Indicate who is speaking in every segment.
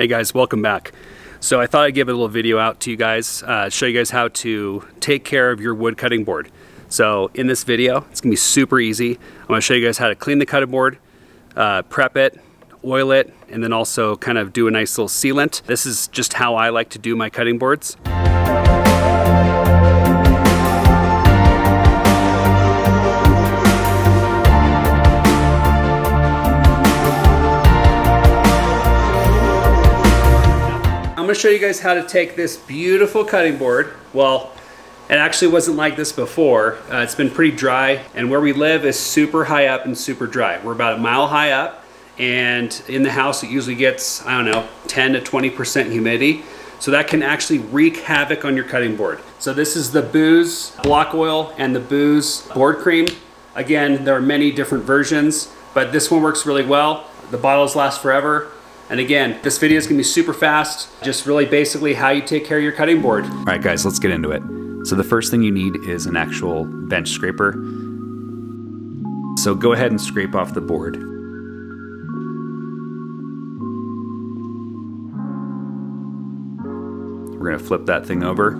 Speaker 1: Hey guys, welcome back. So I thought I'd give a little video out to you guys, show you guys how to take care of your wood cutting board. So in this video, it's gonna be super easy. I'm gonna show you guys how to clean the cutting board, prep it, oil it, and then also kind of do a nice little sealant. This is just how I like to do my cutting boards. I'm gonna show you guys how to take this beautiful cutting board. Well, it actually wasn't like this before. It's been pretty dry, and where we live is super high up and super dry. We're about a mile high up, and in the house it usually gets, I don't know, 10 to 20% humidity. So that can actually wreak havoc on your cutting board. So this is the Booz block oil and the Booz board cream. Again, there are many different versions, but this one works really well. The bottles last forever. And again, this video is gonna be super fast, just really basically how you take care of your cutting board. All right guys, let's get into it. So the first thing you need is an actual bench scraper. So go ahead and scrape off the board. We're gonna flip that thing over.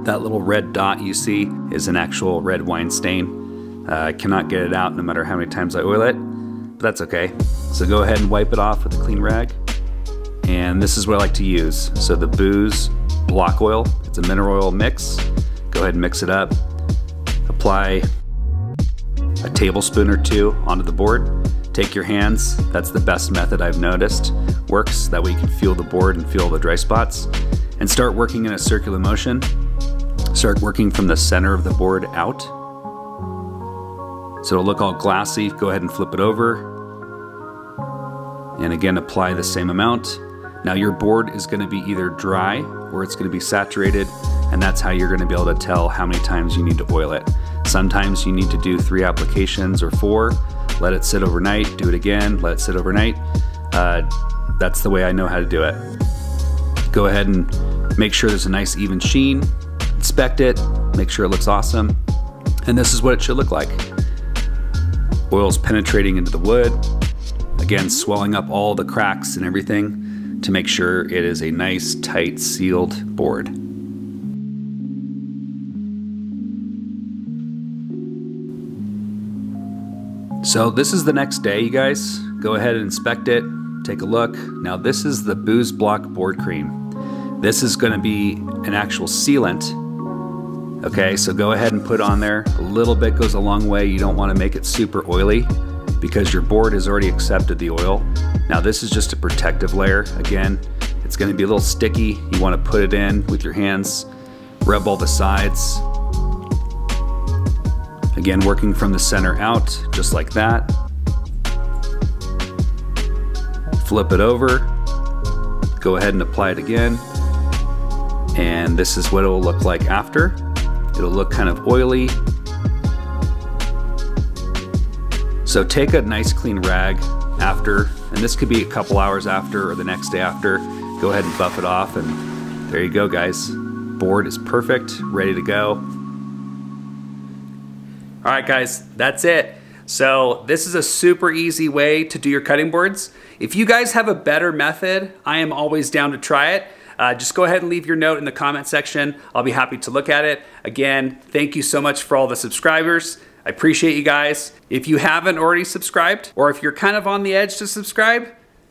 Speaker 1: That little red dot you see is an actual red wine stain. I cannot get it out no matter how many times I oil it, but that's okay. So go ahead and wipe it off with a clean rag. And this is what I like to use. So the Booz block oil, it's a mineral oil mix. Go ahead and mix it up. Apply a tablespoon or two onto the board. Take your hands, that's the best method I've noticed. Works, that way you can feel the board and feel the dry spots. And start working in a circular motion. Start working from the center of the board out. So it'll look all glassy. Go ahead and flip it over. And again, apply the same amount. Now your board is gonna be either dry or it's gonna be saturated, and that's how you're gonna be able to tell how many times you need to oil it. Sometimes you need to do 3 applications or 4, let it sit overnight, do it again, let it sit overnight. That's the way I know how to do it. Go ahead and make sure there's a nice even sheen, inspect it, make sure it looks awesome, and this is what it should look like. Oil's penetrating into the wood, again, swelling up all the cracks and everything to make sure it is a nice, tight, sealed board. So this is the next day, you guys. Go ahead and inspect it, take a look. Now this is the Booz block board cream. This is gonna be an actual sealant. Okay, so go ahead and put on there. A little bit goes a long way. You don't wanna make it super oily because your board has already accepted the oil. Now this is just a protective layer. Again, it's gonna be a little sticky. You wanna put it in with your hands, rub all the sides. Again, working from the center out, just like that. Flip it over, go ahead and apply it again. And this is what it will look like after. It'll look kind of oily. So take a nice clean rag after, and this could be a couple hours after or the next day after. Go ahead and buff it off, and there you go, guys. Board is perfect, ready to go. All right, guys, that's it. So this is a super easy way to do your cutting boards. If you guys have a better method, I am always down to try it. Just go ahead and leave your note in the comment section. I'll be happy to look at it. Again, thank you so much for all the subscribers. I appreciate you guys. If you haven't already subscribed, or if you're kind of on the edge to subscribe,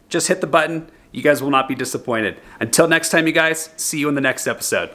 Speaker 1: just hit the button. You guys will not be disappointed. Until next time, you guys, see you in the next episode.